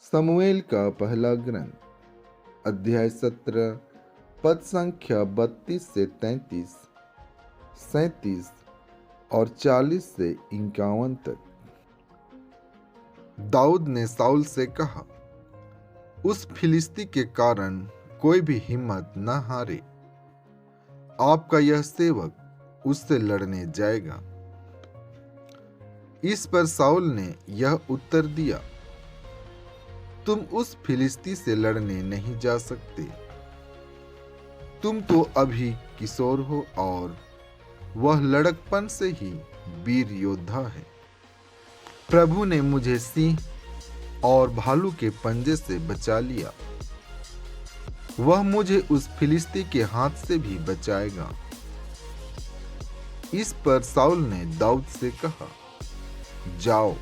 शमूएल का पहला ग्रंथ अध्याय 17 पद संख्या 32 से 33, 37 और 40 से 51 तक। दाऊद ने साउल से कहा, उस फिलिस्ती के कारण कोई भी हिम्मत न हारे। आपका यह सेवक उससे लड़ने जाएगा। इस पर साउल ने यह उत्तर दिया, तुम उस फिलिस्ती से लड़ने नहीं जा सकते। तुम तो अभी किशोर हो और वह लड़कपन से ही वीर योद्धा है। प्रभु ने मुझे सिंह और भालू के पंजे से बचा लिया। वह मुझे उस फिलिस्ती के हाथ से भी बचाएगा। इस पर साउल ने दाऊद से कहा, जाओ,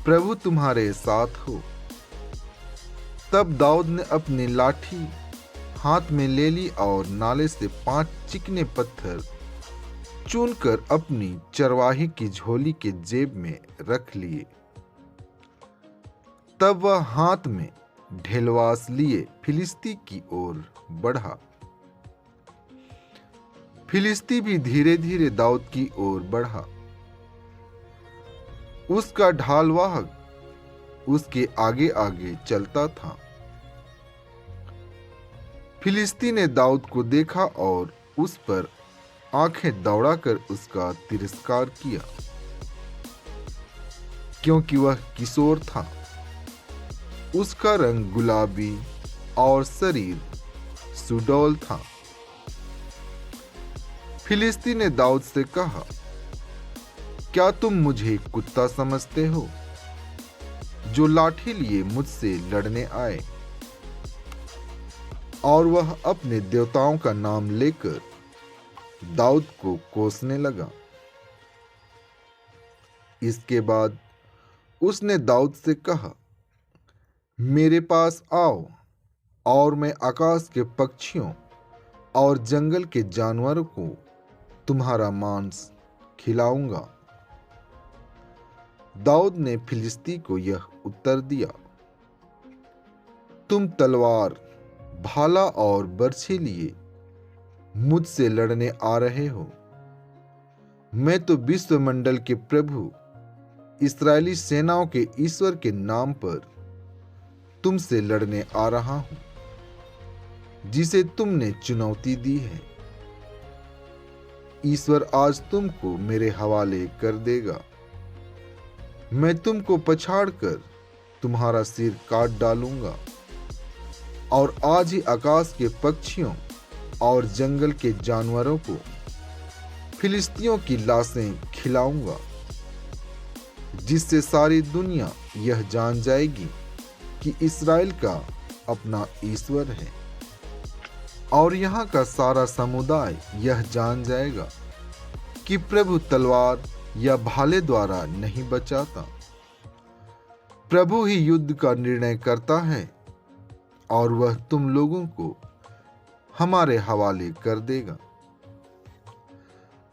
प्रभु तुम्हारे साथ हो। तब दाऊद ने अपनी लाठी हाथ में ले ली और नाले से 5 चिकने पत्थर चुनकर अपनी चरवाही की झोली के जेब में रख लिए। तब वह हाथ में ढेलवास लिए फिलिस्ती की ओर बढ़ा। फिलिस्ती भी धीरे धीरे दाऊद की ओर बढ़ा। उसका ढालवाहक उसके आगे आगे चलता था। फिलिस्ती ने दाऊद को देखा और उस पर आंखें दौड़ाकर उसका तिरस्कार किया, क्योंकि वह किशोर था। उसका रंग गुलाबी और शरीर सुडौल था। फिलिस्ती ने दाऊद से कहा, क्या तुम मुझे कुत्ता समझते हो, जो लाठी लिए मुझसे लड़ने आए? और वह अपने देवताओं का नाम लेकर दाऊद को कोसने लगा। इसके बाद उसने दाऊद से कहा, मेरे पास आओ और मैं आकाश के पक्षियों और जंगल के जानवरों को तुम्हारा मांस खिलाऊंगा। दाऊद ने फिलिस्ती को यह उत्तर दिया, तुम तलवार, भाला और बर्छी लिए मुझसे लड़ने आ रहे हो। मैं तो विश्वमंडल के प्रभु, इस्राएली सेनाओं के ईश्वर के नाम पर तुमसे लड़ने आ रहा हूं, जिसे तुमने चुनौती दी है। ईश्वर आज तुमको मेरे हवाले कर देगा। मैं तुमको पछाड़कर तुम्हारा सिर काट डालूंगा और आज ही आकाश के पक्षियों और जंगल के जानवरों को फिलिस्तियों की लाशें खिलाऊंगा, जिससे सारी दुनिया यह जान जाएगी कि इस्राएल का अपना ईश्वर है। और यहाँ का सारा समुदाय यह जान जाएगा कि प्रभु तलवार या भाले द्वारा नहीं बचाता। प्रभु ही युद्ध का निर्णय करता है और वह तुम लोगों को हमारे हवाले कर देगा।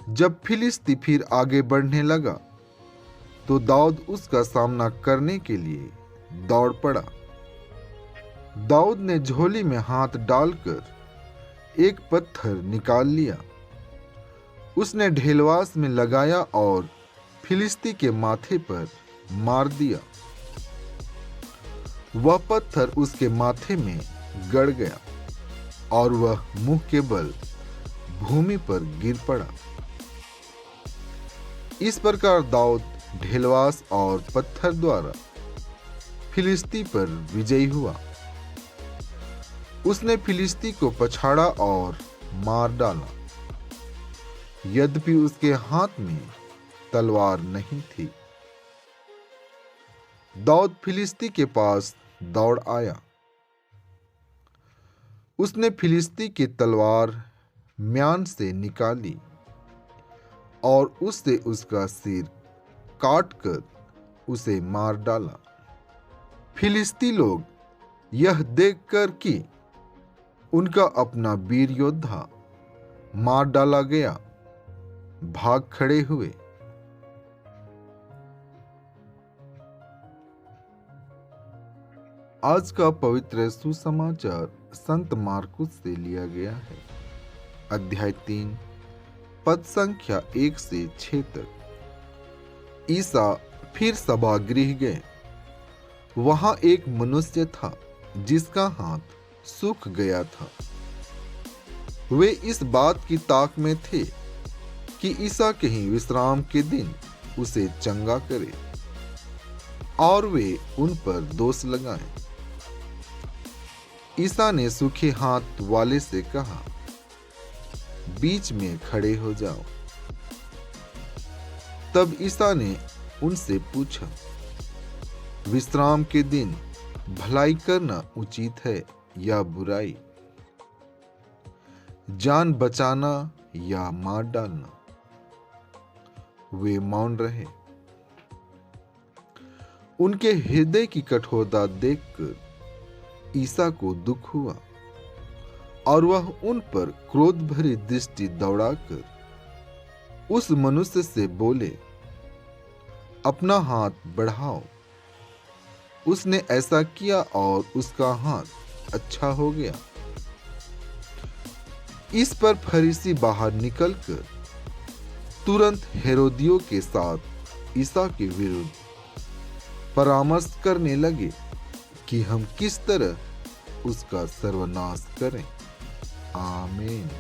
जब फिलिस्ती फिर आगे बढ़ने लगा तो दाऊद उसका सामना करने के लिए दौड़ पड़ा। दाऊद ने झोली में हाथ डालकर एक पत्थर निकाल लिया। उसने ढेलवास में लगाया और फिलिस्ती के माथे पर मार दिया। वह पत्थर उसके माथे में गड़ गया और वह मुंह के बल भूमि पर गिर पड़ा। इस प्रकार दाऊद ढेलवास और पत्थर द्वारा फिलिस्ती पर विजयी हुआ। उसने फिलिस्ती को पछाड़ा और मार डाला, यद्यपि उसके हाथ में तलवार नहीं थी। दाऊद फिलिस्ती के पास दौड़ आया। उसने फिलिस्ती की तलवार म्यान से निकाली और उससे उसका सिर काटकर उसे मार डाला। फिलिस्ती लोग यह देखकर कि उनका अपना वीर योद्धा मार डाला गया, भाग खड़े हुए। आज का पवित्र सुसमाचार संत मार्कुस से लिया गया है। अध्याय 3 पद संख्या 1 से 6 तक। ईसा फिर सभागृह गए। वहां एक मनुष्य था जिसका हाथ सूख गया था। वे इस बात की ताक में थे कि ईसा कहीं विश्राम के दिन उसे चंगा करे और वे उन पर दोष लगाएं। ईसा ने सूखे हाथ वाले से कहा, बीच में खड़े हो जाओ। तब ईसा ने उनसे पूछा, विश्राम के दिन भलाई करना उचित है या बुराई, जान बचाना या मार डालना? वे मौन रहे। उनके हृदय की कठोरता देखकर ईसा को दुख हुआ और वह उन पर क्रोध भरी दृष्टि दौड़ाकर उस मनुष्य से बोले, अपना हाथ बढ़ाओ। उसने ऐसा किया और उसका हाथ अच्छा हो गया। इस पर फरीसी बाहर निकलकर तुरंत हेरोदियों के साथ ईसा के विरुद्ध परामर्श करने लगे कि हम किस तरह उसका सर्वनाश करें। आमीन।